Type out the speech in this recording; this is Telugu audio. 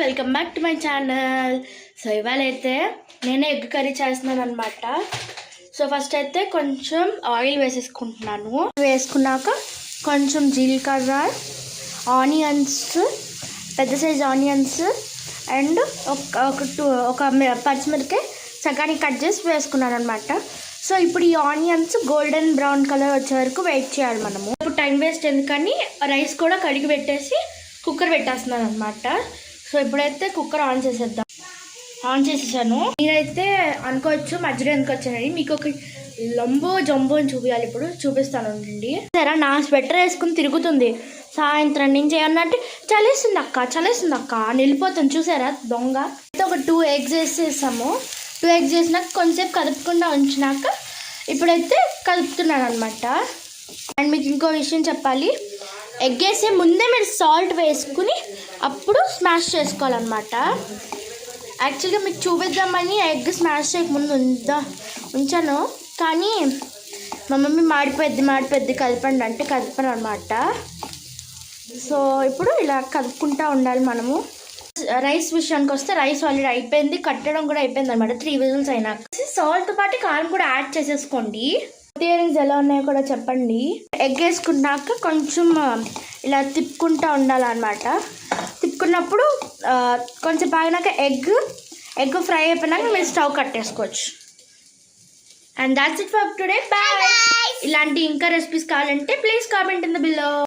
Welcome back to my channel. So ఇవాళ అయితే నేనే ఎగ్ కర్రీ చేస్తున్నాను అనమాట. సో ఫస్ట్ అయితే కొంచెం ఆయిల్ వేసేసుకుంటున్నాను. వేసుకున్నాక కొంచెం జీలకర్ర, ఆనియన్స్, పెద్ద సైజ్ ఆనియన్స్ అండ్ ఒక పచ్చిమిరపకాయ సగానికి కట్ చేసి వేసుకున్నాను అనమాట. సో ఇప్పుడు ఈ ఆనియన్స్ గోల్డెన్ బ్రౌన్ కలర్ వచ్చే వరకు వెయిట్ చేయాలి మనము. ఇప్పుడు టైం వేస్ట్ ఎందుకని రైస్ కూడా కడిగి పెట్టేసి కుక్కర్ పెట్టేస్తున్నాను అనమాట. సో ఇప్పుడైతే కుక్కర్ ఆన్ చేసేసాను. మీరైతే అనుకోవచ్చు మధ్యలో ఎందుకు వచ్చానని. మీకు ఒక జంబో అని చూపించాలి. ఇప్పుడు చూపిస్తాను అండి. సరే, నా స్వెటర్ వేసుకుని తిరుగుతుంది సాయంత్రం నుంచి. ఏమన్నట్టు చలేస్తుంది అక్క అని వెళ్ళిపోతుంది. చూసారా దొంగ. అయితే ఒక 2 eggs వేసేసాము. 2 eggs వేసినాక కొంచెంసేపు కదుపుకుండా ఉంచినాక ఇప్పుడైతే కలుపుతున్నాను అనమాట. అండ్ మీకు ఇంకో విషయం చెప్పాలి, ఎగ్ వేసే ముందే మీరు సాల్ట్ వేసుకుని అప్పుడు స్మాష్ చేసుకోవాలన్నమాట. యాక్చువల్గా మీకు చూపిద్దామని ఎగ్ స్మాష్ చేయకముందు ఉంచాను, కానీ మా మమ్మీ మాడిపోద్ది కలపండి అంటే కలపను అనమాట. సో ఇప్పుడు ఇలా కలుపుకుంటూ ఉండాలి మనము. రైస్ విషయానికి వస్తే రైస్ ఆల్రెడీ అయిపోయింది, కట్టడం కూడా అయిపోయింది అనమాట. 3 whistles అయినాక సాల్ట్తో పాటు కారం కూడా యాడ్ చేసేసుకోండి. ఇయరింగ్స్ ఎలా ఉన్నాయో కూడా చెప్పండి. ఎగ్ వేసుకున్నాక కొంచెం ఇలా తిప్పుకుంటూ ఉండాలన్నమాట. తిప్పుకున్నప్పుడు కొంచెం బాగినాక ఎగ్ ఫ్రై అయిపోయినాక మీరు స్టవ్ కట్టేసుకోవచ్చు. And that's it for today. Bye. ఇలాంటి ఇంకా రెసిపీస్ కావాలంటే please comment in the below.